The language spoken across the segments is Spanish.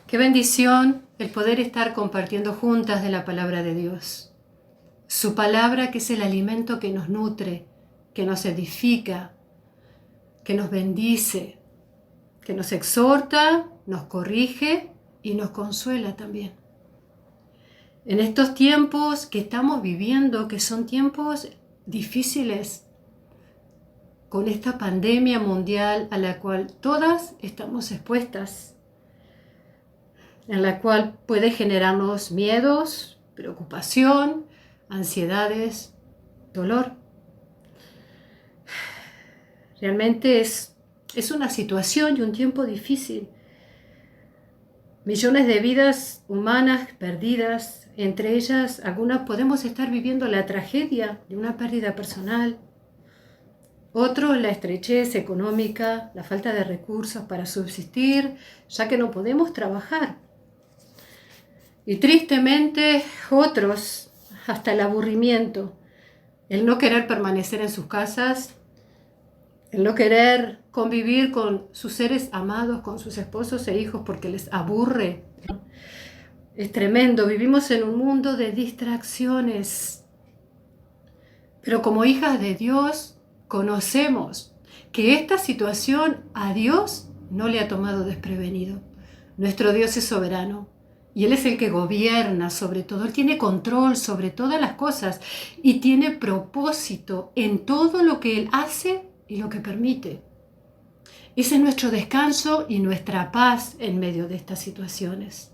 Qué bendición el poder estar compartiendo juntas de la palabra de Dios. Su palabra, que es el alimento que nos nutre, que nos edifica, que nos bendice, que nos exhorta, nos corrige y nos consuela también. En estos tiempos que estamos viviendo, que son tiempos difíciles, con esta pandemia mundial a la cual todas estamos expuestas, en la cual puede generarnos miedos, preocupación, ansiedades, dolor. Realmente es una situación y un tiempo difícil. Millones de vidas humanas perdidas, entre ellas algunas podemos estar viviendo la tragedia de una pérdida personal, otros la estrechez económica, la falta de recursos para subsistir, ya que no podemos trabajar. Y tristemente otros, hasta el aburrimiento, el no querer permanecer en sus casas, el no querer convivir con sus seres amados, con sus esposos e hijos porque les aburre. Es tremendo, vivimos en un mundo de distracciones. Pero como hijas de Dios, conocemos que esta situación a Dios no le ha tomado desprevenido. Nuestro Dios es soberano. Y Él es el que gobierna sobre todo. Él tiene control sobre todas las cosas y tiene propósito en todo lo que Él hace y lo que permite. Ese es nuestro descanso y nuestra paz en medio de estas situaciones.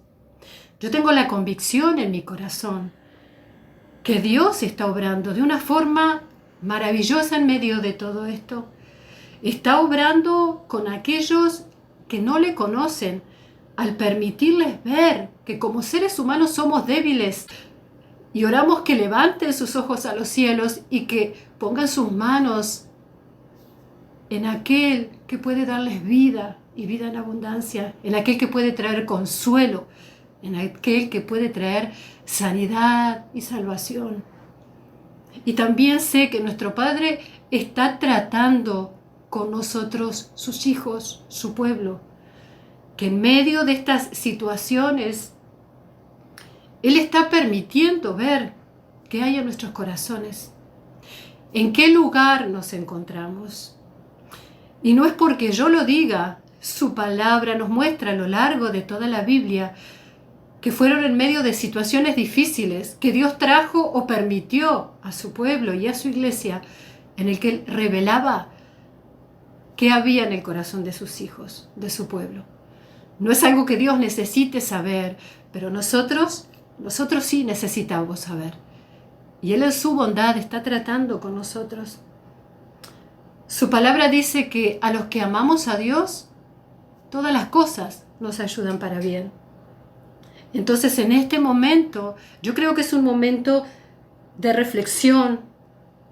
Yo tengo la convicción en mi corazón que Dios está obrando de una forma maravillosa en medio de todo esto. Está obrando con aquellos que no le conocen, al permitirles ver que como seres humanos somos débiles y oramos que levanten sus ojos a los cielos y que pongan sus manos en aquel que puede darles vida y vida en abundancia, en aquel que puede traer consuelo, en aquel que puede traer sanidad y salvación. Y también sé que nuestro Padre está tratando con nosotros, sus hijos, su pueblo, que en medio de estas situaciones Él está permitiendo ver qué hay en nuestros corazones, en qué lugar nos encontramos. Y no es porque yo lo diga, su palabra nos muestra a lo largo de toda la Biblia que fueron en medio de situaciones difíciles que Dios trajo o permitió a su pueblo y a su iglesia, en el que Él revelaba qué había en el corazón de sus hijos, de su pueblo. No es algo que Dios necesite saber, pero nosotros sí necesitamos saber. Y Él en su bondad está tratando con nosotros. Su palabra dice que a los que amamos a Dios, todas las cosas nos ayudan para bien. Entonces, en este momento, yo creo que es un momento de reflexión.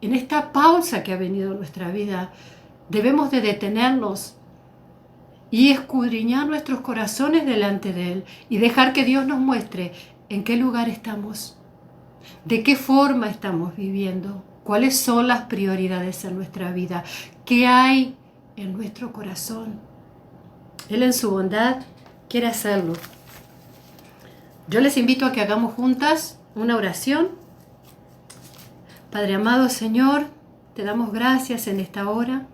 En esta pausa que ha venido en nuestra vida, debemos de detenernos y escudriñar nuestros corazones delante de Él y dejar que Dios nos muestre en qué lugar estamos, de qué forma estamos viviendo, cuáles son las prioridades en nuestra vida, qué hay en nuestro corazón. Él en su bondad quiere hacerlo. Yo les invito a que hagamos juntas una oración. Padre amado Señor, te damos gracias en esta hora.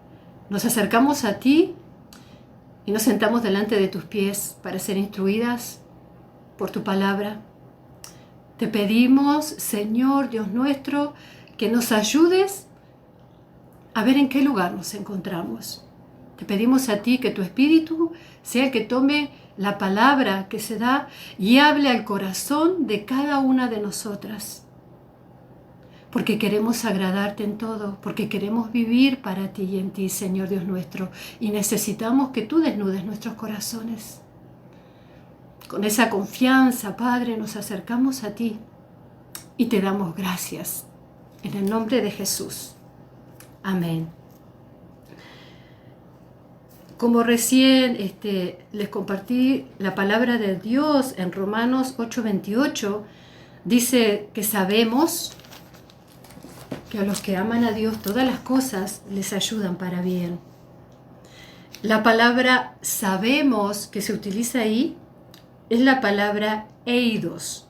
Nos acercamos a ti y nos sentamos delante de tus pies para ser instruidas por tu palabra. Te pedimos, Señor Dios nuestro, que nos ayudes a ver en qué lugar nos encontramos. Te pedimos a ti que tu Espíritu sea el que tome la palabra que se da y hable al corazón de cada una de nosotras. Porque queremos agradarte en todo, porque queremos vivir para ti y en ti, Señor Dios nuestro, y necesitamos que tú desnudes nuestros corazones. Con esa confianza, Padre, nos acercamos a ti y te damos gracias. En el nombre de Jesús. Amén. Como recién les compartí la palabra de Dios en Romanos 8:28, dice que sabemos que a los que aman a Dios todas las cosas les ayudan para bien. La palabra sabemos que se utiliza ahí es la palabra eidos.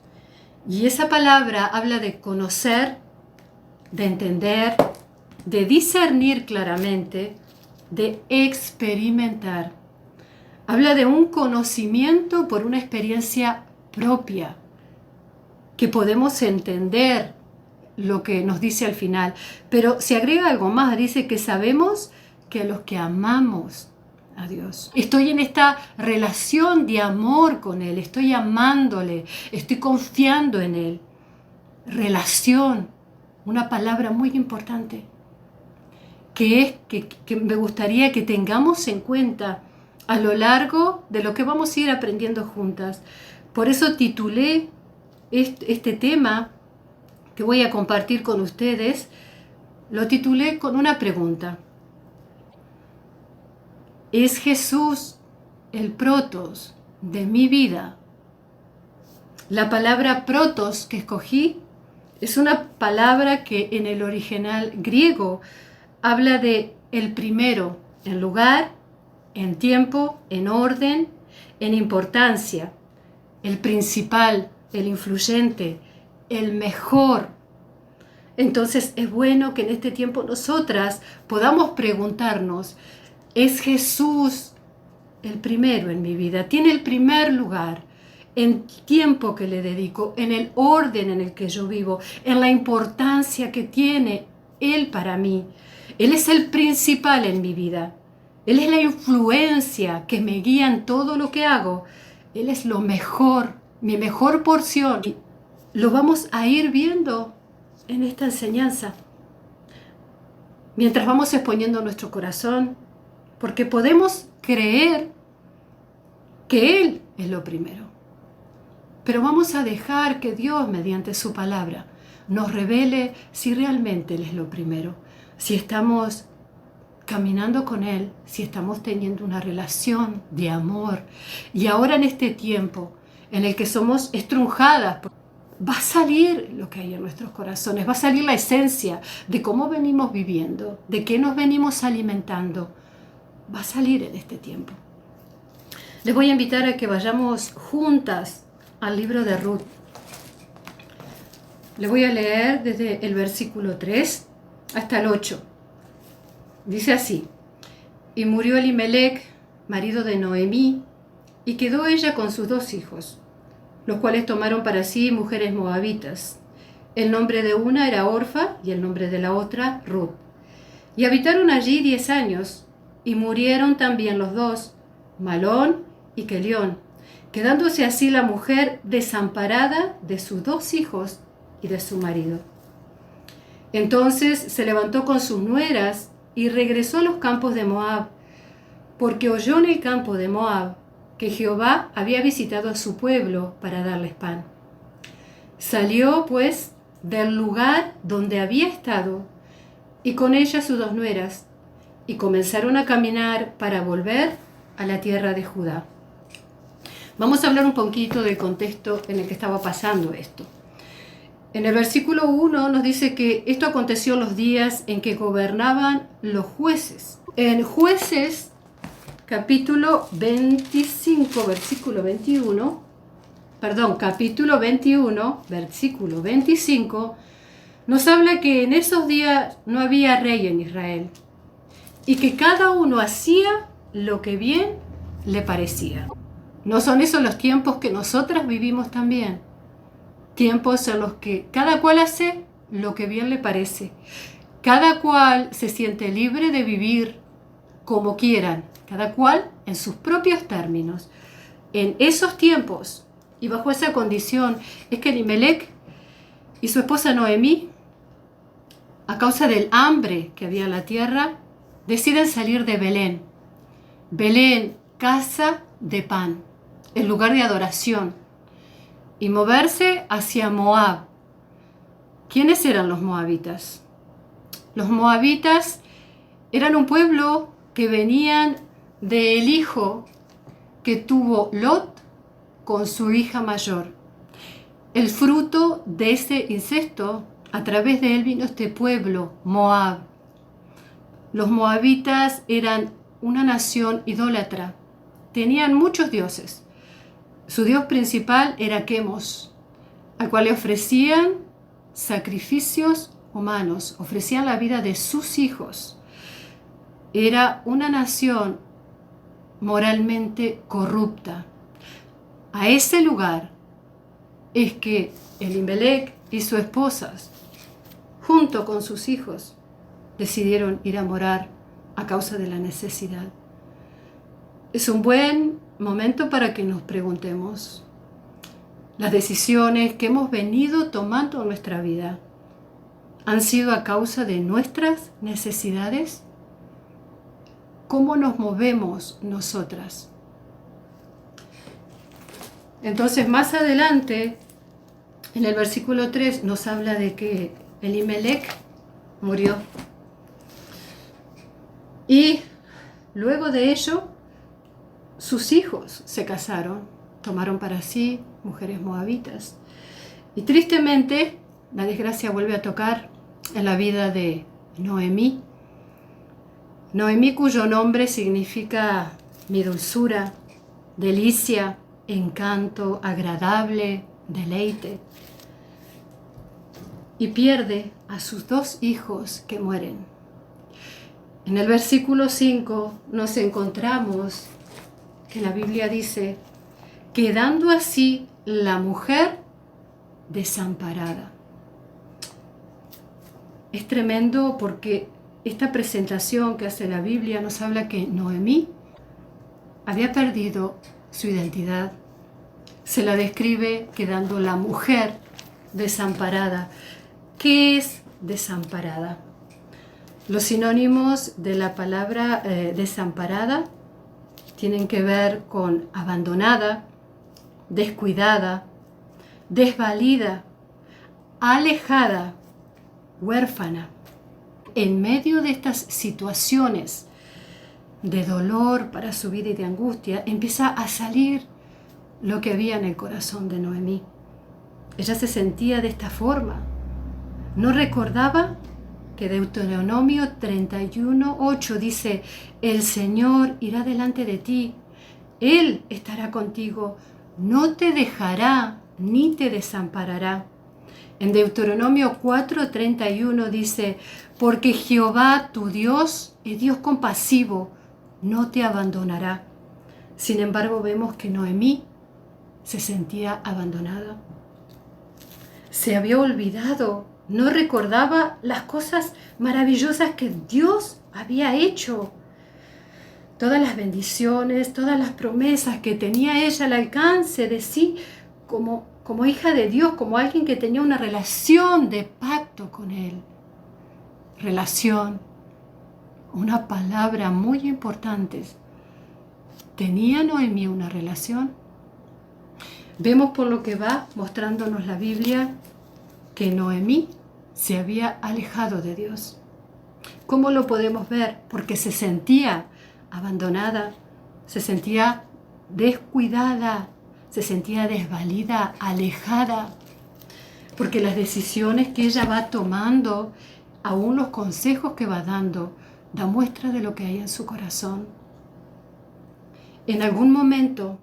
Y esa palabra habla de conocer, de entender, de discernir claramente, de experimentar. Habla de un conocimiento por una experiencia propia, que podemos entender lo que nos dice al final. Pero se agrega algo más, dice que sabemos que a los que amamos a Dios, estoy en esta relación de amor con Él, estoy amándole, estoy confiando en Él. Relación, una palabra muy importante, que me gustaría que tengamos en cuenta a lo largo de lo que vamos a ir aprendiendo juntas. Por eso titulé este tema que voy a compartir con ustedes, lo titulé con una pregunta. ¿Es Jesús el protos de mi vida? La palabra protos que escogí es una palabra que en el original griego habla de el primero en lugar, en tiempo, en orden, en importancia, el principal, el influyente, el mejor. Entonces es bueno que en este tiempo nosotras podamos preguntarnos, ¿es Jesús el primero en mi vida? ¿Tiene el primer lugar en el tiempo que le dedico, en el orden en el que yo vivo, en la importancia que tiene Él para mí? Él es el principal en mi vida. Él es la influencia que me guía en todo lo que hago. Él es lo mejor, mi mejor porción. Y lo vamos a ir viendo en esta enseñanza, mientras vamos exponiendo nuestro corazón, porque podemos creer que Él es lo primero. Pero vamos a dejar que Dios, mediante su palabra, nos revele si realmente Él es lo primero, si estamos caminando con Él, si estamos teniendo una relación de amor. Y ahora en este tiempo en el que somos estrunjadas, va a salir lo que hay en nuestros corazones, va a salir la esencia de cómo venimos viviendo, de qué nos venimos alimentando. Va a salir en este tiempo. Les voy a invitar a que vayamos juntas al libro de Ruth. Les voy a leer desde el versículo 3 hasta el 8. Dice así: y murió Elimelec, marido de Noemí, y quedó ella con sus 2 hijos, los cuales tomaron para sí mujeres moabitas. El nombre de una era Orfa y el nombre de la otra Ruth. Y habitaron allí 10 años, y murieron también los 2, Malón y Quelión, quedándose así la mujer desamparada de sus 2 hijos y de su marido. Entonces se levantó con sus nueras y regresó a los campos de Moab, porque oyó en el campo de Moab que Jehová había visitado a su pueblo para darles pan. Salió, pues, del lugar donde había estado, y con ella sus 2 nueras, y comenzaron a caminar para volver a la tierra de Judá. Vamos a hablar un poquito del contexto en el que estaba pasando esto. En el versículo 1 nos dice que esto aconteció en los días en que gobernaban los jueces. En Jueces, capítulo 25, versículo 21, capítulo 21, versículo 25, nos habla que en esos días no había rey en Israel y que cada uno hacía lo que bien le parecía. ¿No son esos los tiempos que nosotras vivimos también? Tiempos en los que cada cual hace lo que bien le parece. Cada cual se siente libre de vivir como quieran, cada cual en sus propios términos. En esos tiempos y bajo esa condición es que Elimelec y su esposa Noemí, a causa del hambre que había en la tierra, deciden salir de Belén. Belén, casa de pan, el lugar de adoración, y moverse hacia Moab. ¿Quiénes eran los moabitas? Los moabitas eran un pueblo que venían del hijo que tuvo Lot con su hija mayor. El fruto de ese incesto, a través de él vino este pueblo, Moab. Los moabitas eran una nación idólatra. Tenían muchos dioses. Su dios principal era Quemos, al cual le ofrecían sacrificios humanos, ofrecían la vida de sus hijos. Era una nación moralmente corrupta. A ese lugar es que Elimelec y su esposa, junto con sus hijos, decidieron ir a morar a causa de la necesidad. Es un buen momento para que nos preguntemos, ¿las decisiones que hemos venido tomando en nuestra vida han sido a causa de nuestras necesidades? ¿Cómo nos movemos nosotras? Entonces, más adelante, en el versículo 3, nos habla de que Elimelec murió. Y luego de ello, sus hijos se casaron, tomaron para sí mujeres moabitas. Y tristemente, la desgracia vuelve a tocar en la vida de Noemí. Noemí, cuyo nombre significa mi dulzura, delicia, encanto, agradable, deleite. Y pierde a sus 2 hijos que mueren. En el versículo 5 nos encontramos que la Biblia dice, quedando así la mujer desamparada. Es tremendo porque esta presentación que hace la Biblia nos habla que Noemí había perdido su identidad. Se la describe quedando la mujer desamparada. ¿Qué es desamparada? Los sinónimos de la palabra desamparada tienen que ver con abandonada, descuidada, desvalida, alejada, huérfana. En medio de estas situaciones de dolor para su vida y de angustia, empieza a salir lo que había en el corazón de Noemí. Ella se sentía de esta forma. No recordaba que Deuteronomio 31:8 dice, el Señor irá delante de ti, Él estará contigo, no te dejará ni te desamparará. En Deuteronomio 4:31 dice, porque Jehová tu Dios es Dios compasivo, no te abandonará. Sin embargo, vemos que Noemí se sentía abandonada. Se había olvidado, no recordaba las cosas maravillosas que Dios había hecho. Todas las bendiciones, todas las promesas que tenía ella al alcance de sí como hija de Dios, como alguien que tenía una relación de pacto con Él. Relación, una palabra muy importante. ¿Tenía Noemí una relación? Vemos por lo que va mostrándonos la Biblia que Noemí se había alejado de Dios. ¿Cómo lo podemos ver? Porque se sentía abandonada, se sentía descuidada, se sentía desvalida, alejada, porque las decisiones que ella va tomando, aún los consejos que va dando, da muestra de lo que hay en su corazón. En algún momento,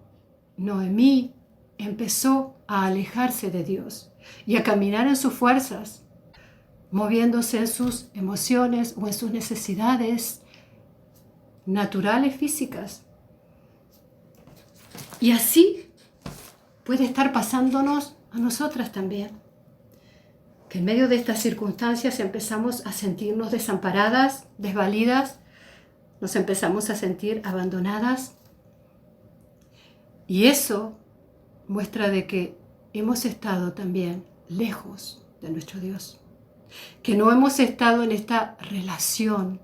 Noemí empezó a alejarse de Dios y a caminar en sus fuerzas, moviéndose en sus emociones o en sus necesidades naturales, físicas. Y así puede estar pasándonos a nosotras también, que en medio de estas circunstancias empezamos a sentirnos desamparadas, desvalidas, nos empezamos a sentir abandonadas. Y eso muestra de que hemos estado también lejos de nuestro Dios, que no hemos estado en esta relación,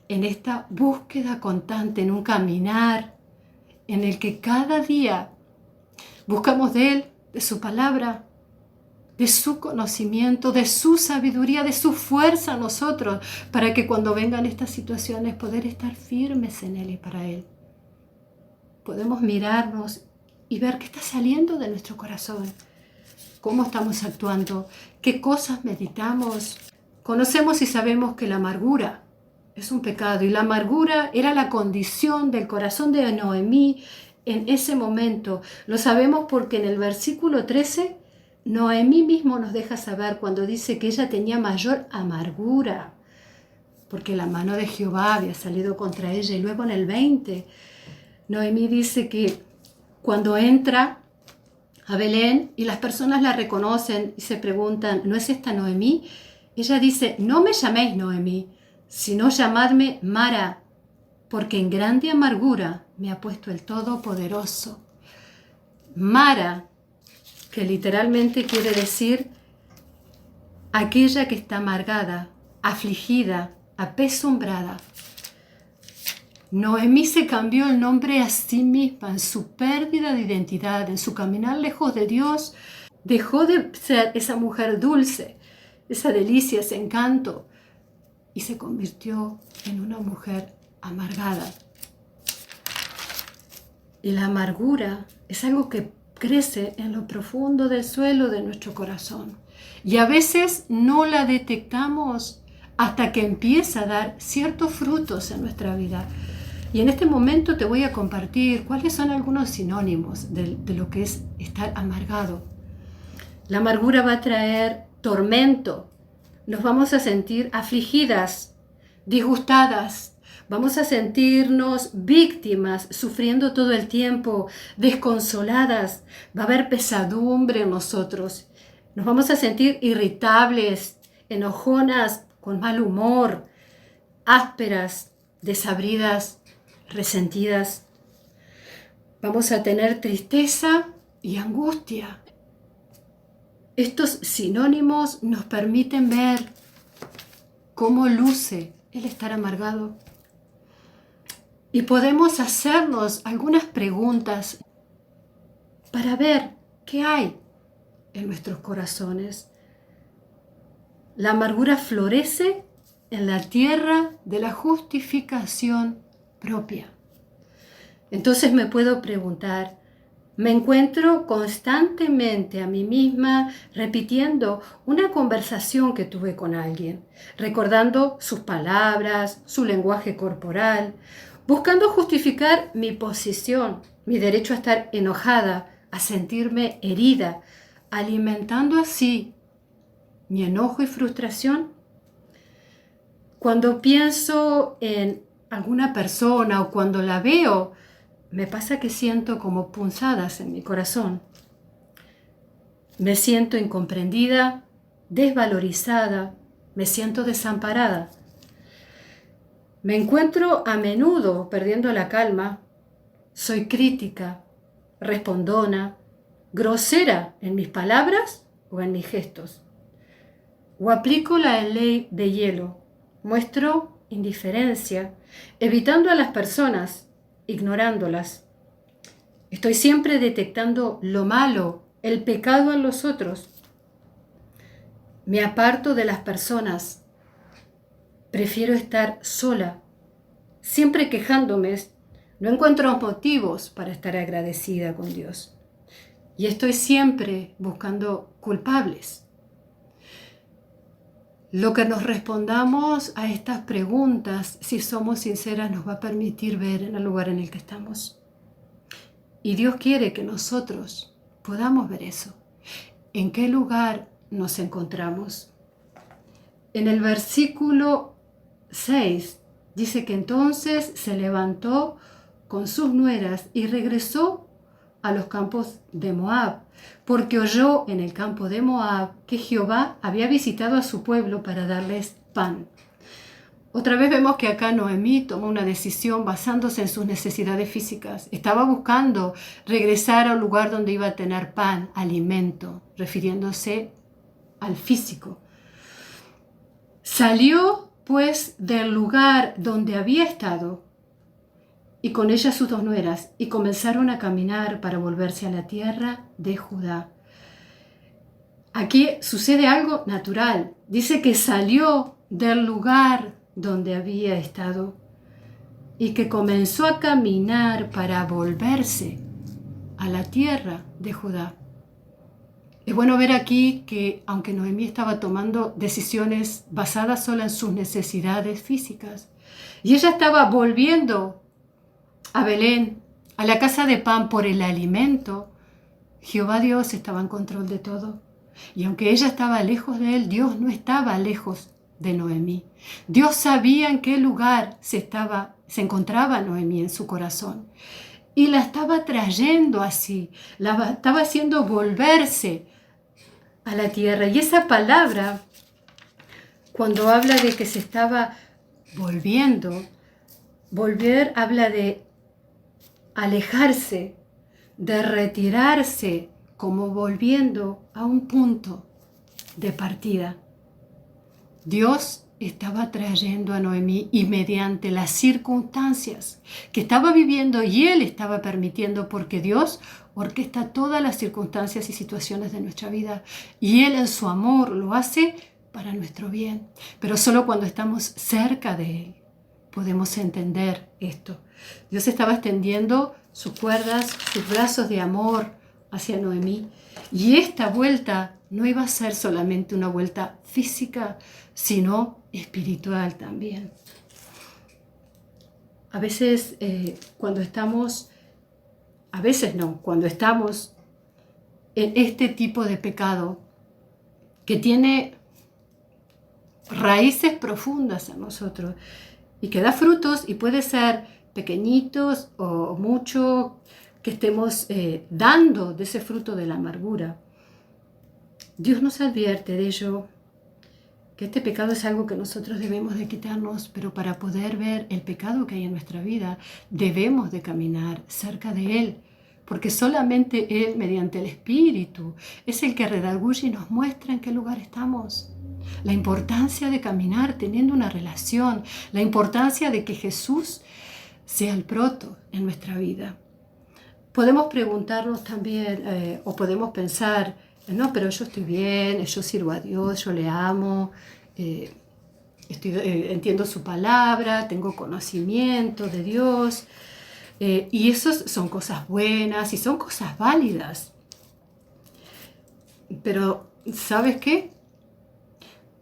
en esta búsqueda constante, en un caminar en el que cada día buscamos de Él, de su palabra, de su conocimiento, de su sabiduría, de su fuerza a nosotros, para que cuando vengan estas situaciones poder estar firmes en Él y para Él. Podemos mirarnos y ver qué está saliendo de nuestro corazón, cómo estamos actuando, qué cosas meditamos. Conocemos y sabemos que la amargura es un pecado, y la amargura era la condición del corazón de Noemí en ese momento. Lo sabemos porque en el versículo 13, Noemí mismo nos deja saber cuando dice que ella tenía mayor amargura, porque la mano de Jehová había salido contra ella. Y luego en el 20, Noemí dice que cuando entra a Belén y las personas la reconocen y se preguntan, ¿no es esta Noemí? Ella dice, no me llaméis Noemí, sino llamadme Mara, porque en grande amargura me ha puesto el Todopoderoso. Mara, que literalmente quiere decir aquella que está amargada, afligida, apesumbrada. Noemí se cambió el nombre a sí misma en su pérdida de identidad, en su caminar lejos de Dios. Dejó de ser esa mujer dulce, esa delicia, ese encanto, y se convirtió en una mujer amargada. Y la amargura es algo que crece en lo profundo del suelo de nuestro corazón. Y a veces no la detectamos hasta que empieza a dar ciertos frutos en nuestra vida. Y en este momento te voy a compartir cuáles son algunos sinónimos de lo que es estar amargado. La amargura va a traer tormento. Nos vamos a sentir afligidas, disgustadas. Vamos a sentirnos víctimas, sufriendo todo el tiempo, desconsoladas. Va a haber pesadumbre en nosotros. Nos vamos a sentir irritables, enojonas, con mal humor, ásperas, desabridas, resentidas. Vamos a tener tristeza y angustia. Estos sinónimos nos permiten ver cómo luce el estar amargado. Y podemos hacernos algunas preguntas para ver qué hay en nuestros corazones. La amargura florece en la tierra de la justificación propia. Entonces me puedo preguntar, ¿me encuentro constantemente a mí misma repitiendo una conversación que tuve con alguien, recordando sus palabras, su lenguaje corporal, buscando justificar mi posición, mi derecho a estar enojada, a sentirme herida, alimentando así mi enojo y frustración? Cuando pienso en alguna persona o cuando la veo, me pasa que siento como punzadas en mi corazón. Me siento incomprendida, desvalorizada, me siento desamparada. Me encuentro a menudo perdiendo la calma. Soy crítica, respondona, grosera en mis palabras o en mis gestos. O aplico la ley de hielo. Muestro indiferencia, evitando a las personas, ignorándolas. Estoy siempre detectando lo malo, el pecado en los otros. Me aparto de las personas. Prefiero estar sola, siempre quejándome. No encuentro motivos para estar agradecida con Dios. Y estoy siempre buscando culpables. Lo que nos respondamos a estas preguntas, si somos sinceras, nos va a permitir ver en el lugar en el que estamos. Y Dios quiere que nosotros podamos ver eso. ¿En qué lugar nos encontramos? En el versículo 6 dice que entonces se levantó con sus nueras y regresó a los campos de Moab, porque oyó en el campo de Moab que Jehová había visitado a su pueblo para darles pan. Otra vez vemos que acá Noemí tomó una decisión basándose en sus necesidades físicas. Estaba buscando regresar al lugar donde iba a tener pan, alimento, refiriéndose al físico. Salió pues del lugar donde había estado y con ella sus dos nueras, y comenzaron a caminar para volverse a la tierra de Judá. Aquí sucede algo natural. Dice que salió del lugar donde había estado y que comenzó a caminar para volverse a la tierra de Judá. Es bueno ver aquí que aunque Noemí estaba tomando decisiones basadas solo en sus necesidades físicas, y ella estaba volviendo a Belén, a la casa de pan por el alimento, Jehová Dios estaba en control de todo. Y aunque ella estaba lejos de él, Dios no estaba lejos de Noemí. Dios sabía en qué lugar se encontraba Noemí en su corazón. Y la estaba trayendo así, la estaba haciendo volverse a la tierra. Y esa palabra, cuando habla de que se estaba volviendo, volver habla de alejarse, de retirarse, como volviendo a un punto de partida. Dios estaba trayendo a Noemí y mediante las circunstancias que estaba viviendo y Él estaba permitiendo, porque Dios orquesta todas las circunstancias y situaciones de nuestra vida y Él en su amor lo hace para nuestro bien. Pero solo cuando estamos cerca de Él podemos entender esto. Dios estaba extendiendo sus cuerdas, sus brazos de amor hacia Noemí. Y esta vuelta no iba a ser solamente una vuelta física, sino espiritual también. A veces cuando estamos en este tipo de pecado que tiene raíces profundas en nosotros y que da frutos y puede ser pequeñitos o mucho que estemos dando de ese fruto de la amargura. Dios nos advierte de ello, que este pecado es algo que nosotros debemos de quitarnos, pero para poder ver el pecado que hay en nuestra vida, debemos de caminar cerca de Él, porque solamente Él, mediante el Espíritu, es el que redarguye y nos muestra en qué lugar estamos. La importancia de caminar teniendo una relación, la importancia de que Jesús sea el proto en nuestra vida. Podemos preguntarnos también, o podemos pensar, no, pero yo estoy bien, yo sirvo a Dios, yo le amo, entiendo su palabra, tengo conocimiento de Dios, y eso son cosas buenas y son cosas válidas. Pero, ¿sabes qué?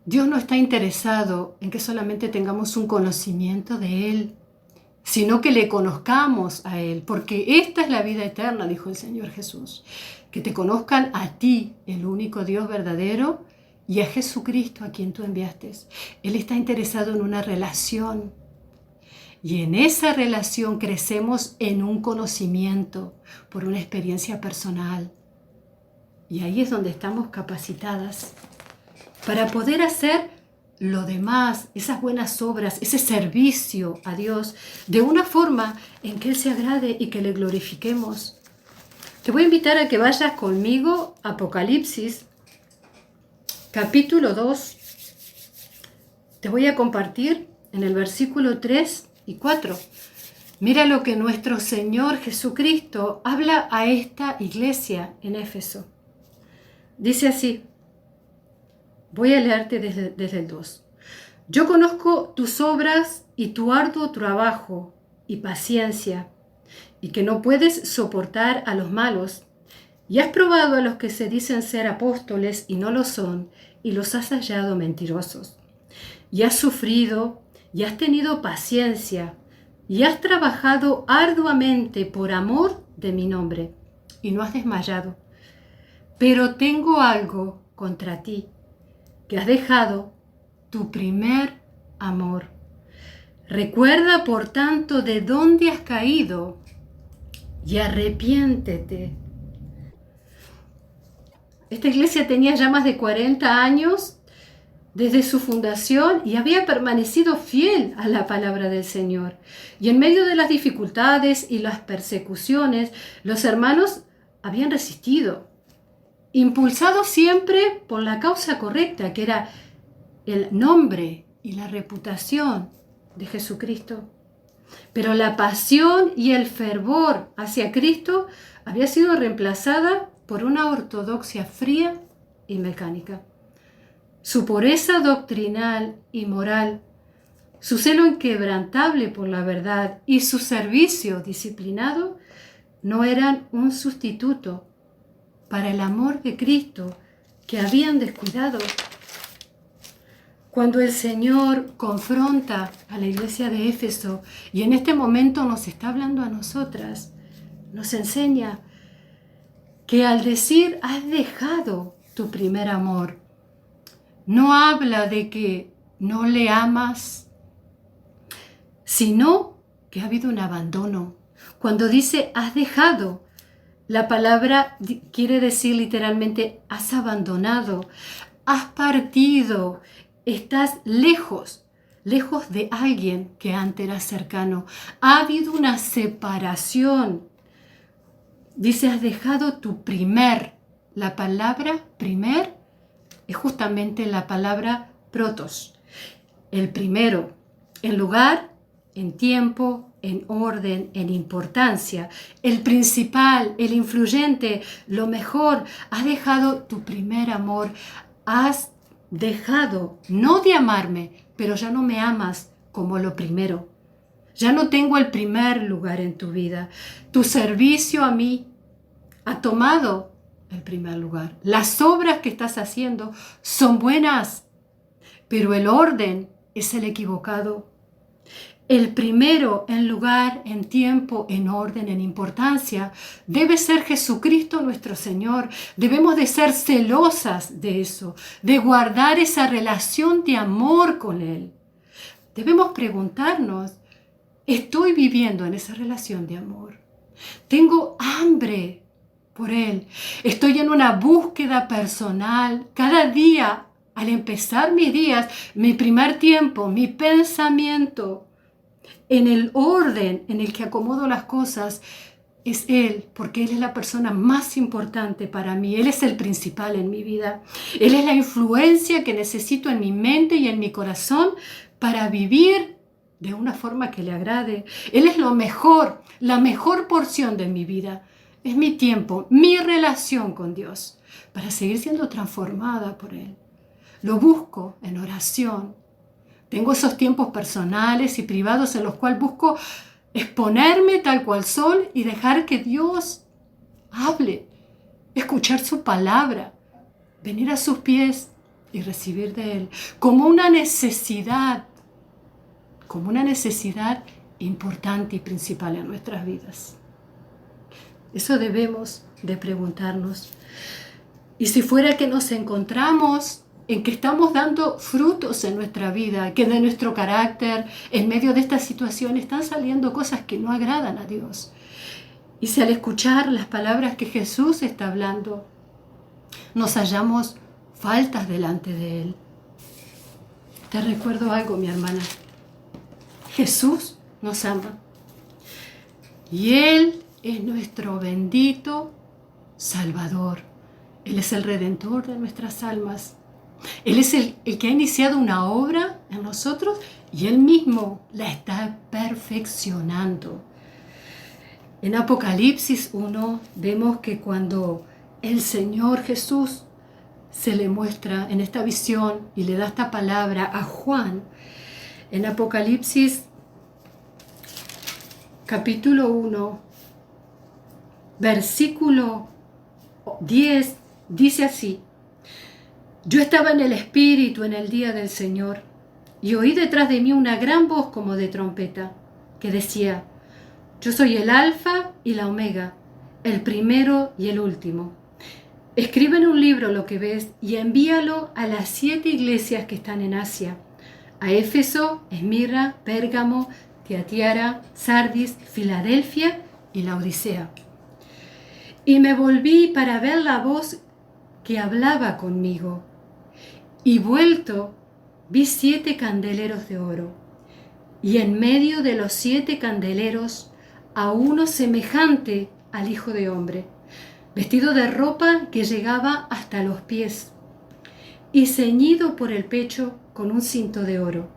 Dios no está interesado en que solamente tengamos un conocimiento de Él, sino que le conozcamos a Él, porque esta es la vida eterna, dijo el Señor Jesús, que te conozcan a ti, el único Dios verdadero, y a Jesucristo a quien tú enviaste. Él está interesado en una relación, y en esa relación crecemos en un conocimiento por una experiencia personal, y ahí es donde estamos capacitadas para poder hacer lo demás, esas buenas obras, ese servicio a Dios, de una forma en que Él se agrade y que le glorifiquemos. Te voy a invitar a que vayas conmigo a Apocalipsis, capítulo 2. Te voy a compartir en el versículo 3 y 4. Mira lo que nuestro Señor Jesucristo habla a esta iglesia en Éfeso. Dice así, voy a leerte desde el 2. Yo conozco tus obras y tu arduo trabajo y paciencia, y que no puedes soportar a los malos, y has probado a los que se dicen ser apóstoles y no lo son, y los has hallado mentirosos. Y has sufrido, y has tenido paciencia, y has trabajado arduamente por amor de mi nombre, y no has desmayado. Pero tengo algo contra ti, que has dejado tu primer amor. Recuerda, por tanto, de dónde has caído y arrepiéntete. Esta iglesia tenía ya más de 40 años desde su fundación y había permanecido fiel a la palabra del Señor. Y en medio de las dificultades y las persecuciones, los hermanos habían resistido, impulsados siempre por la causa correcta, que era el nombre y la reputación de Jesucristo. Pero la pasión y el fervor hacia Cristo había sido reemplazada por una ortodoxia fría y mecánica. Su pureza doctrinal y moral, su celo inquebrantable por la verdad y su servicio disciplinado no eran un sustituto para el amor de Cristo que habían descuidado. Cuando el Señor confronta a la iglesia de Éfeso, y en este momento nos está hablando a nosotras, nos enseña que al decir has dejado tu primer amor, no habla de que no le amas, sino que ha habido un abandono. Cuando dice has dejado, la palabra quiere decir literalmente has abandonado, has partido, estás lejos de alguien que antes era cercano. Ha habido una separación. Dice has dejado tu primer. La palabra primer es justamente la palabra protos. El primero, en lugar, en tiempo, en orden, en importancia, el principal, el influyente, lo mejor. Has dejado tu primer amor, has dejado no de amarme, pero ya no me amas como lo primero. Ya no tengo el primer lugar en tu vida. Tu servicio a mí ha tomado el primer lugar. Las obras que estás haciendo son buenas, pero el orden es el equivocado. El primero en lugar, en tiempo, en orden, en importancia, debe ser Jesucristo nuestro Señor. Debemos de ser celosas de eso, de guardar esa relación de amor con Él. Debemos preguntarnos, ¿estoy viviendo en esa relación de amor? ¿Tengo hambre por Él? ¿Estoy en una búsqueda personal? Cada día, al empezar mis días, mi primer tiempo, mi pensamiento, en el orden en el que acomodo las cosas, es Él, porque Él es la persona más importante para mí. Él es el principal en mi vida. Él es la influencia que necesito en mi mente y en mi corazón para vivir de una forma que le agrade. Él es lo mejor, la mejor porción de mi vida. Es mi tiempo, mi relación con Dios, para seguir siendo transformada por Él. Lo busco en oración. Tengo esos tiempos personales y privados en los cuales busco exponerme tal cual soy y dejar que Dios hable, escuchar su palabra, venir a sus pies y recibir de Él como una necesidad importante y principal en nuestras vidas. Eso debemos de preguntarnos. Y si fuera que nos encontramos en que estamos dando frutos en nuestra vida, que de nuestro carácter, en medio de esta situación, están saliendo cosas que no agradan a Dios. Y si al escuchar las palabras que Jesús está hablando, nos hallamos faltas delante de Él. Te recuerdo algo, mi hermana. Jesús nos ama. Y Él es nuestro bendito Salvador. Él es el Redentor de nuestras almas. Él es el que ha iniciado una obra en nosotros y Él mismo la está perfeccionando. En Apocalipsis 1 vemos que cuando el Señor Jesús se le muestra en esta visión y le da esta palabra a Juan, en Apocalipsis capítulo 1, versículo 10, dice así: Yo estaba en el Espíritu en el día del Señor, y oí detrás de mí una gran voz como de trompeta, que decía: Yo soy el Alfa y la Omega, el primero y el último. Escribe en un libro lo que ves y envíalo a las 7 iglesias que están en Asia: a Éfeso, Esmirna, Pérgamo, Tiatira, Sardis, Filadelfia y Laodicea. Y me volví para ver la voz que hablaba conmigo. Y vuelto, vi 7 candeleros de oro, y en medio de los 7 candeleros a uno semejante al Hijo de Hombre, vestido de ropa que llegaba hasta los pies, y ceñido por el pecho con un cinto de oro.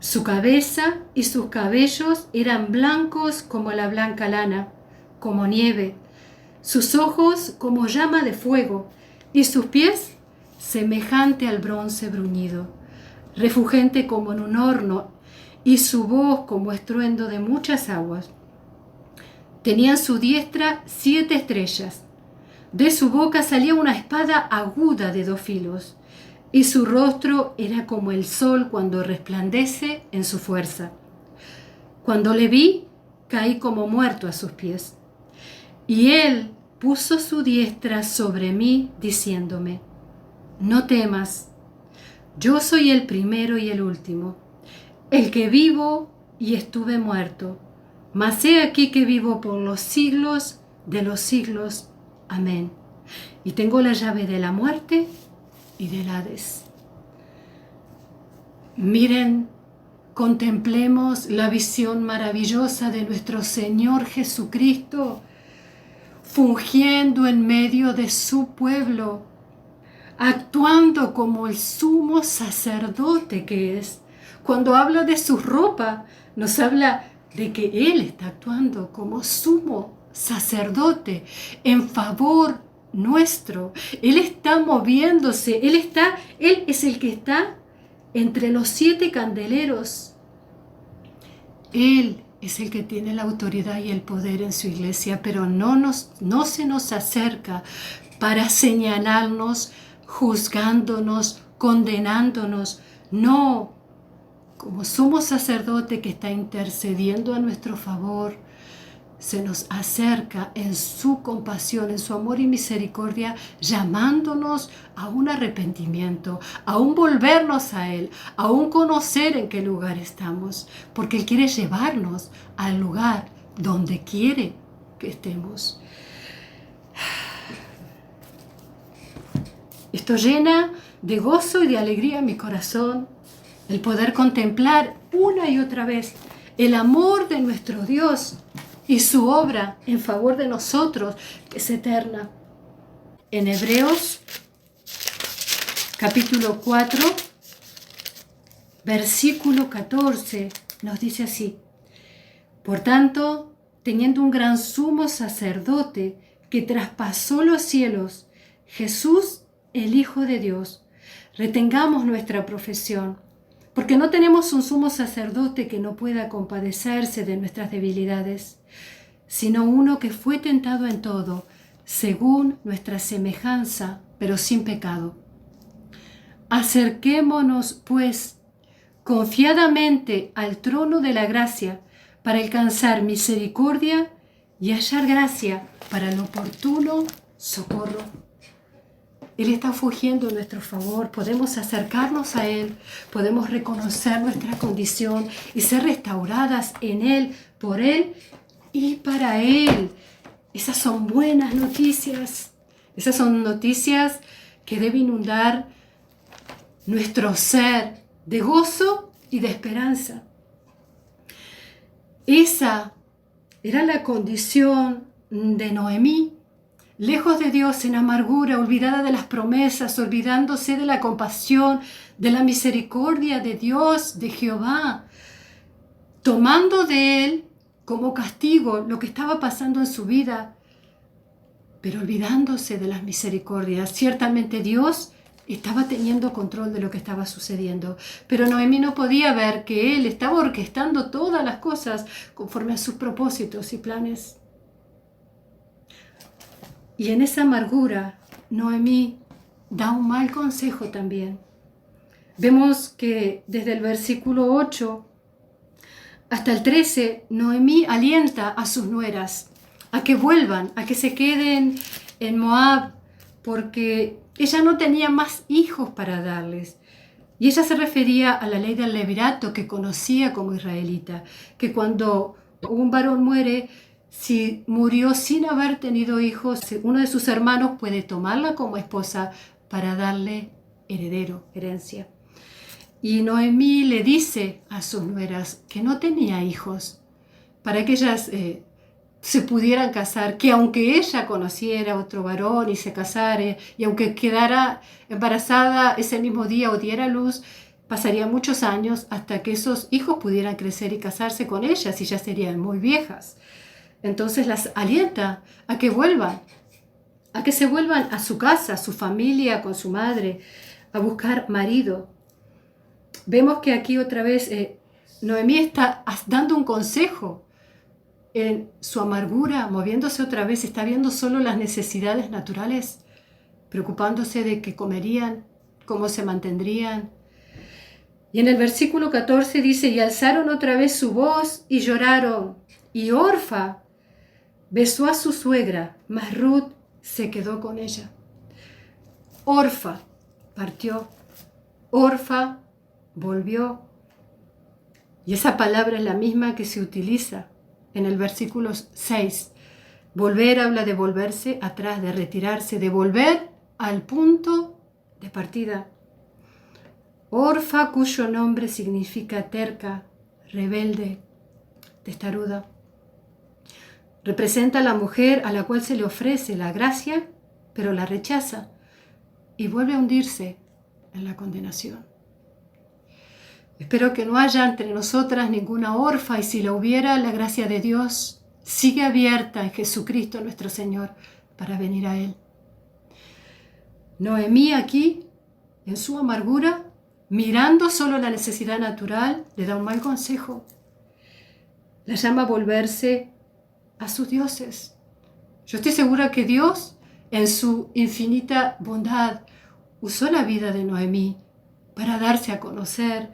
Su cabeza y sus cabellos eran blancos como la blanca lana, como nieve, sus ojos como llama de fuego, y sus pies semejante al bronce bruñido, refulgente como en un horno, y su voz como estruendo de muchas aguas. Tenía en su diestra 7 estrellas. De su boca salía una espada aguda de 2 filos, y su rostro era como el sol cuando resplandece en su fuerza. Cuando le vi, caí como muerto a sus pies. Y él puso su diestra sobre mí, diciéndome: no temas, yo soy el primero y el último, el que vivo y estuve muerto, mas he aquí que vivo por los siglos de los siglos. Amén. Y tengo la llave de la muerte y del Hades. Miren, contemplemos la visión maravillosa de nuestro Señor Jesucristo, fungiendo en medio de su pueblo, actuando como el sumo sacerdote que es. Cuando habla de su ropa, nos habla de que Él está actuando como sumo sacerdote en favor nuestro. Él está moviéndose, Él es el que está entre los 7 candeleros. Él es el que tiene la autoridad y el poder en su iglesia, pero no se nos acerca para señalarnos, juzgándonos, condenándonos. No, como sumo sacerdote que está intercediendo a nuestro favor, se nos acerca en su compasión, en su amor y misericordia, llamándonos a un arrepentimiento, a un volvernos a Él, a un conocer en qué lugar estamos, porque Él quiere llevarnos al lugar donde quiere que estemos. Esto llena de gozo y de alegría mi corazón, el poder contemplar una y otra vez el amor de nuestro Dios y su obra en favor de nosotros, que es eterna. En Hebreos, capítulo 4, versículo 14, nos dice así: por tanto, teniendo un gran sumo sacerdote que traspasó los cielos, Jesús, el Hijo de Dios, retengamos nuestra profesión, porque no tenemos un sumo sacerdote que no pueda compadecerse de nuestras debilidades, sino uno que fue tentado en todo, según nuestra semejanza, pero sin pecado. Acerquémonos, pues, confiadamente al trono de la gracia, para alcanzar misericordia y hallar gracia para el oportuno socorro. Él está fugiendo en nuestro favor, podemos acercarnos a Él, podemos reconocer nuestra condición y ser restauradas en Él, por Él y para Él. Esas son buenas noticias, esas son noticias que deben inundar nuestro ser de gozo y de esperanza. Esa era la condición de Noemí, lejos de Dios, en amargura, olvidada de las promesas, olvidándose de la compasión, de la misericordia de Dios, de Jehová, tomando de Él como castigo lo que estaba pasando en su vida, pero olvidándose de las misericordias. Ciertamente Dios estaba teniendo control de lo que estaba sucediendo, pero Noemí no podía ver que Él estaba orquestando todas las cosas conforme a sus propósitos y planes. Y en esa amargura, Noemí da un mal consejo también. Vemos que desde el versículo 8 hasta el 13, Noemí alienta a sus nueras a que vuelvan, a que se queden en Moab, porque ella no tenía más hijos para darles. Y ella se refería a la ley del levirato que conocía como israelita, que cuando un varón muere, si murió sin haber tenido hijos, uno de sus hermanos puede tomarla como esposa para darle herencia. Y Noemí le dice a sus nueras que no tenía hijos, para que ellas se pudieran casar, que aunque ella conociera otro varón y se casara, y aunque quedara embarazada ese mismo día o diera luz, pasaría muchos años hasta que esos hijos pudieran crecer y casarse con ellas, y ya serían muy viejas. Entonces las alienta a que vuelvan, a que se vuelvan a su casa, a su familia, con su madre, a buscar marido. Vemos que aquí otra vez Noemí está dando un consejo en su amargura, moviéndose otra vez, está viendo solo las necesidades naturales, preocupándose de qué comerían, cómo se mantendrían. Y en el versículo 14 dice: y alzaron otra vez su voz y lloraron, y Orfa besó a su suegra, mas Ruth se quedó con ella. Orfa partió, Orfa volvió. Y esa palabra es la misma que se utiliza en el versículo 6. Volver habla de volverse atrás, de retirarse, de volver al punto de partida. Orfa, cuyo nombre significa terca, rebelde, testaruda, representa a la mujer a la cual se le ofrece la gracia, pero la rechaza y vuelve a hundirse en la condenación. Espero que no haya entre nosotras ninguna orfa, y si la hubiera, la gracia de Dios sigue abierta en Jesucristo nuestro Señor para venir a Él. Noemí aquí, en su amargura, mirando solo la necesidad natural, le da un mal consejo. La llama a volverse a sus dioses. Yo estoy segura que Dios, en su infinita bondad, usó la vida de Noemí para darse a conocer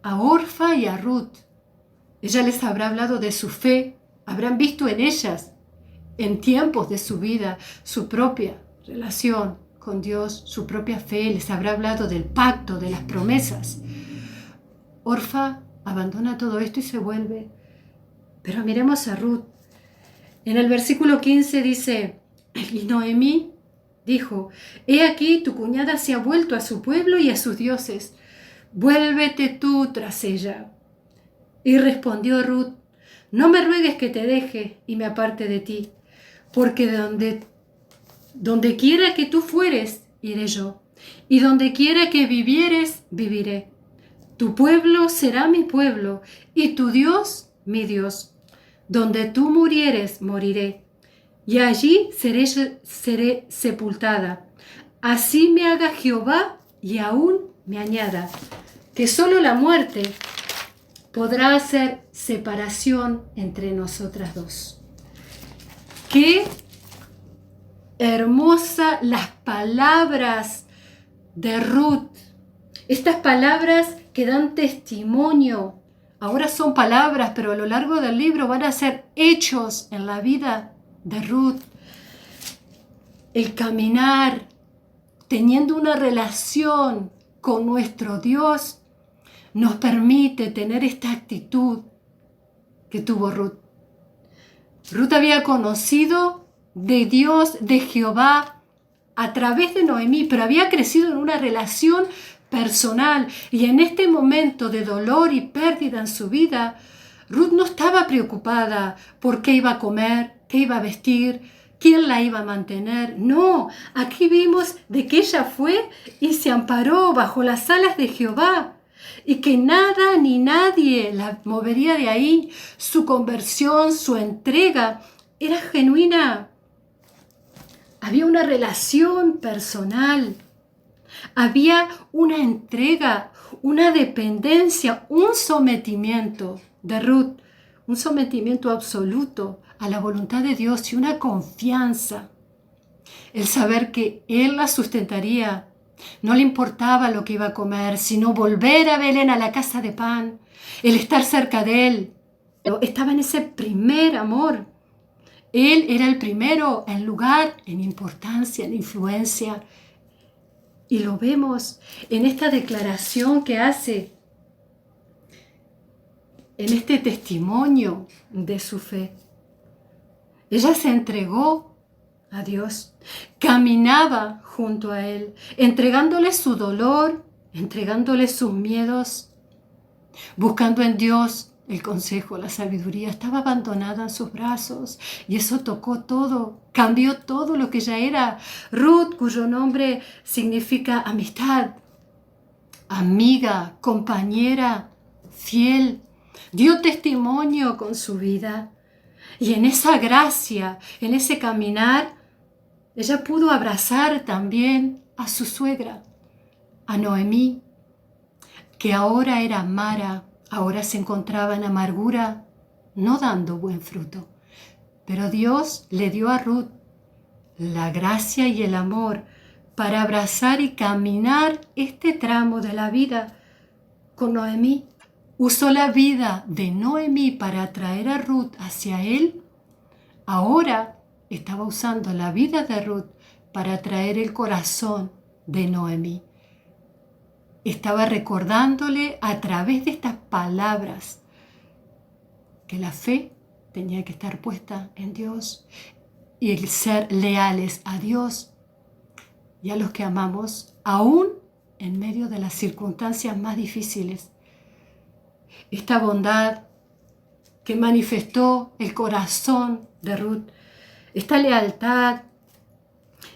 a Orfa y a Ruth. Ella les habrá hablado de su fe, habrán visto en ellas, en tiempos de su vida, su propia relación con Dios, su propia fe, les habrá hablado del pacto, de las promesas. Orfa abandona todo esto y se vuelve. Pero miremos a Ruth. En el versículo 15 dice, y Noemí dijo, he aquí tu cuñada se ha vuelto a su pueblo y a sus dioses. Vuélvete tú tras ella. Y respondió Ruth, no me ruegues que te deje y me aparte de ti, porque donde quiera que tú fueres, iré yo, y donde quiera que vivieres, viviré. Tu pueblo será mi pueblo, y tu Dios, mi Dios. Donde tú murieres, moriré, y allí seré sepultada. Así me haga Jehová, y aún me añada, que solo la muerte podrá hacer separación entre nosotras dos. Qué hermosas las palabras de Ruth. Estas palabras que dan testimonio. Ahora son palabras, pero a lo largo del libro van a ser hechos en la vida de Ruth. El caminar, teniendo una relación con nuestro Dios, nos permite tener esta actitud que tuvo Ruth. Ruth había conocido de Dios, de Jehová, a través de Noemí, pero había crecido en una relación personal, y en este momento de dolor y pérdida en su vida, Ruth no estaba preocupada por qué iba a comer, qué iba a vestir, quién la iba a mantener. No, aquí vimos de que ella fue y se amparó bajo las alas de Jehová, y que nada ni nadie la movería de ahí. Su conversión, su entrega era genuina. Había una relación personal, había una entrega, una dependencia, un sometimiento de Ruth, un sometimiento absoluto a la voluntad de Dios y una confianza. El saber que Él la sustentaría, no le importaba lo que iba a comer, sino volver a Belén, a la casa de pan, el estar cerca de Él. Estaba en ese primer amor. Él era el primero en lugar, en importancia, en influencia. Y lo vemos en esta declaración que hace, en este testimonio de su fe. Ella se entregó a Dios, caminaba junto a Él, entregándole su dolor, entregándole sus miedos, buscando en Dios el consejo, la sabiduría. Estaba abandonada en sus brazos, y eso tocó todo, cambió todo lo que ya era. Ruth, cuyo nombre significa amistad, amiga, compañera, fiel, dio testimonio con su vida. Y en esa gracia, en ese caminar, ella pudo abrazar también a su suegra, a Noemí, que ahora era Mara, ahora se encontraba en amargura, no dando buen fruto. Pero Dios le dio a Ruth la gracia y el amor para abrazar y caminar este tramo de la vida con Noemí. Usó la vida de Noemí para atraer a Ruth hacia Él, ahora estaba usando la vida de Ruth para traer el corazón de Noemí. Estaba recordándole a través de estas palabras que la fe tenía que estar puesta en Dios y el ser leales a Dios y a los que amamos, aún en medio de las circunstancias más difíciles. Esta bondad que manifestó el corazón de Ruth, esta lealtad,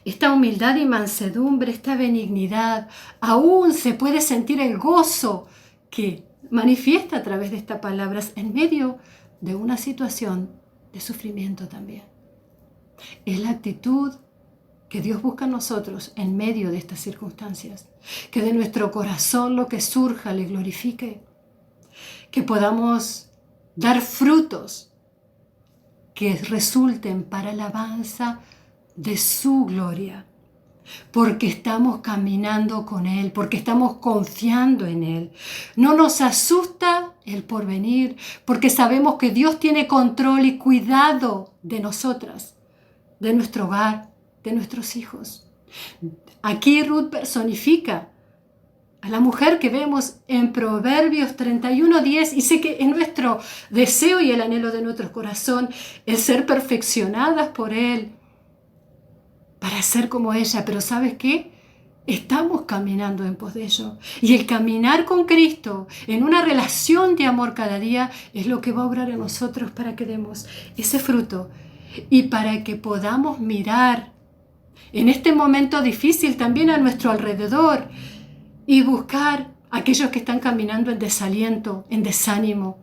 esta humildad y mansedumbre, esta benignidad, aún se puede sentir el gozo que manifiesta a través de estas palabras en medio de una situación de sufrimiento también. Es la actitud que Dios busca en nosotros en medio de estas circunstancias, que de nuestro corazón lo que surja le glorifique, que podamos dar frutos que resulten para alabanza de su gloria, porque estamos caminando con Él, porque estamos confiando en Él. No nos asusta el porvenir, porque sabemos que Dios tiene control y cuidado de nosotras, de nuestro hogar, de nuestros hijos. Aquí Ruth personifica a la mujer que vemos en Proverbios 31:10, y sé que es nuestro deseo y el anhelo de nuestro corazón el ser perfeccionadas por Él para ser como ella, pero ¿sabes qué? Estamos caminando en pos de ello, y el caminar con Cristo en una relación de amor cada día es lo que va a obrar en nosotros para que demos ese fruto y para que podamos mirar en este momento difícil también a nuestro alrededor y buscar a aquellos que están caminando en desaliento, en desánimo,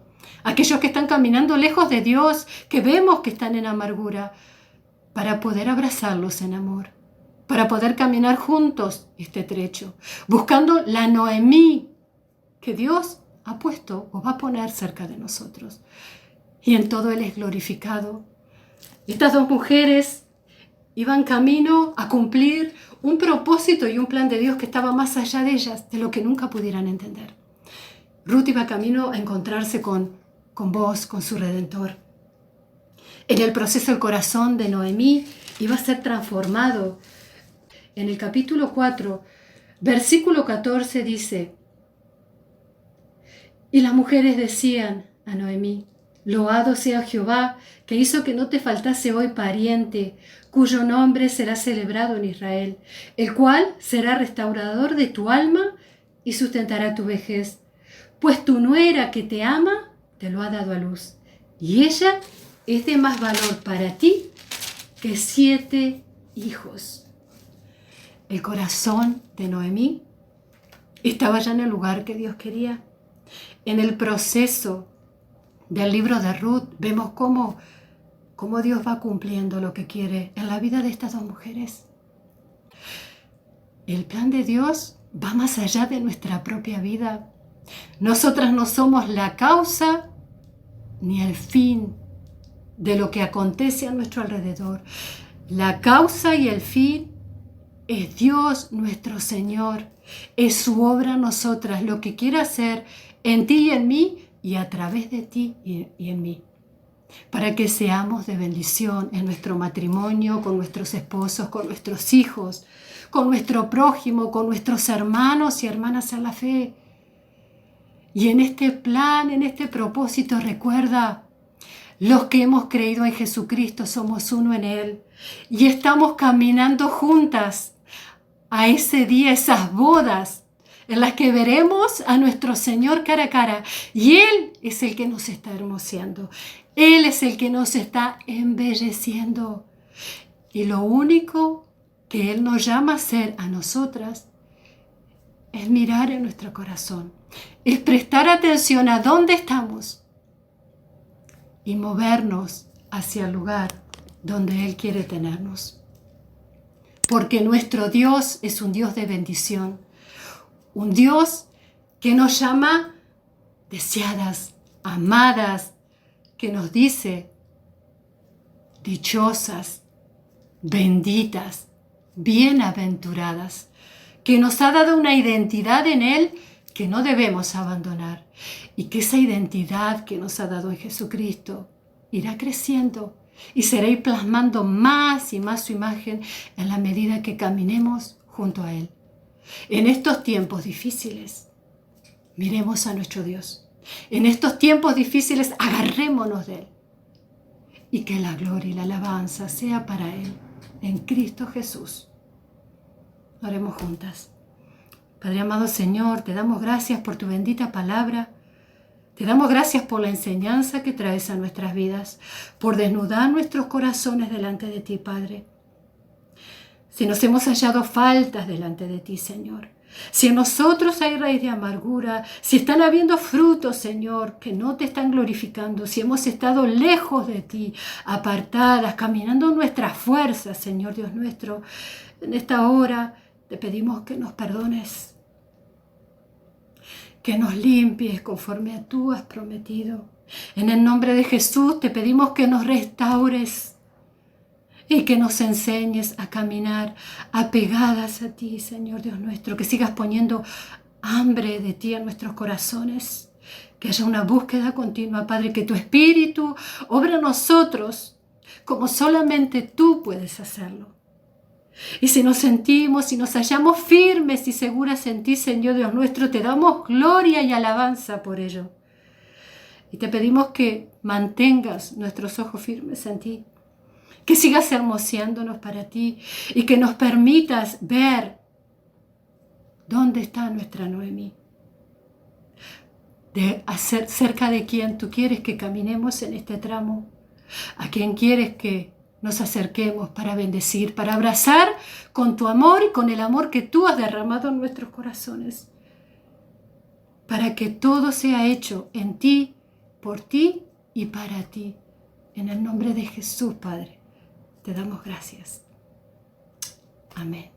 aquellos que están caminando lejos de Dios, que vemos que están en amargura, para poder abrazarlos en amor, para poder caminar juntos este trecho, buscando la Noemí que Dios ha puesto o va a poner cerca de nosotros. Y en todo Él es glorificado. Estas dos mujeres iban camino a cumplir un propósito y un plan de Dios que estaba más allá de ellas, de lo que nunca pudieran entender. Ruth iba camino a encontrarse con vos, con su Redentor. En el proceso el corazón de Noemí iba a ser transformado. En el capítulo 4, versículo 14 dice: y las mujeres decían a Noemí: loado sea Jehová, que hizo que no te faltase hoy pariente, cuyo nombre será celebrado en Israel, el cual será restaurador de tu alma y sustentará tu vejez, pues tu nuera que te ama te lo ha dado a luz, y ella es de más valor para ti que 7 hijos. El corazón de Noemí estaba ya en el lugar que Dios quería. En el proceso del libro de Ruth vemos cómo Dios va cumpliendo lo que quiere en la vida de estas dos mujeres. El plan de Dios va más allá de nuestra propia vida. Nosotras no somos la causa ni el fin de lo que acontece a nuestro alrededor. La causa y el fin es Dios nuestro Señor. Es su obra en nosotras, lo que quiere hacer en ti y en mí y a través de ti y en mí, para que seamos de bendición en nuestro matrimonio, con nuestros esposos, con nuestros hijos, con nuestro prójimo, con nuestros hermanos y hermanas en la fe. Y en este plan, en este propósito, recuerda, los que hemos creído en Jesucristo somos uno en Él y estamos caminando juntas a ese día, esas bodas en las que veremos a nuestro Señor cara a cara, y Él es el que nos está hermoseando, Él es el que nos está embelleciendo, y lo único que Él nos llama a hacer a nosotras es mirar en nuestro corazón, es prestar atención a dónde estamos y movernos hacia el lugar donde Él quiere tenernos. Porque nuestro Dios es un Dios de bendición, un Dios que nos llama deseadas, amadas, que nos dice dichosas, benditas, bienaventuradas, que nos ha dado una identidad en Él que no debemos abandonar, y que esa identidad que nos ha dado en Jesucristo irá creciendo y seréis plasmando más y más su imagen en la medida que caminemos junto a Él. En estos tiempos difíciles, miremos a nuestro Dios. En estos tiempos difíciles, agarrémonos de Él. Y que la gloria y la alabanza sea para Él, en Cristo Jesús. Oremos juntas. Padre amado Señor, te damos gracias por tu bendita palabra. Te damos gracias por la enseñanza que traes a nuestras vidas, por desnudar nuestros corazones delante de ti, Padre. Si nos hemos hallado faltas delante de ti, Señor, si en nosotros hay raíz de amargura, si están habiendo frutos, Señor, que no te están glorificando, si hemos estado lejos de ti, apartadas, caminando en nuestras fuerzas, Señor Dios nuestro, en esta hora te pedimos que nos perdones, que nos limpies conforme a tú has prometido. En el nombre de Jesús te pedimos que nos restaures y que nos enseñes a caminar apegadas a ti, Señor Dios nuestro, que sigas poniendo hambre de ti en nuestros corazones, que haya una búsqueda continua, Padre, que tu Espíritu obre en nosotros como solamente tú puedes hacerlo. Y si nos sentimos, si nos hallamos firmes y seguras en ti, Señor Dios nuestro, te damos gloria y alabanza por ello. Y te pedimos que mantengas nuestros ojos firmes en ti, que sigas hermoseándonos para ti y que nos permitas ver dónde está nuestra Noemí, cerca de quién tú quieres que caminemos en este tramo, a quién quieres que nos acerquemos para bendecir, para abrazar con tu amor y con el amor que tú has derramado en nuestros corazones, para que todo sea hecho en ti, por ti y para ti. En el nombre de Jesús, Padre, te damos gracias. Amén.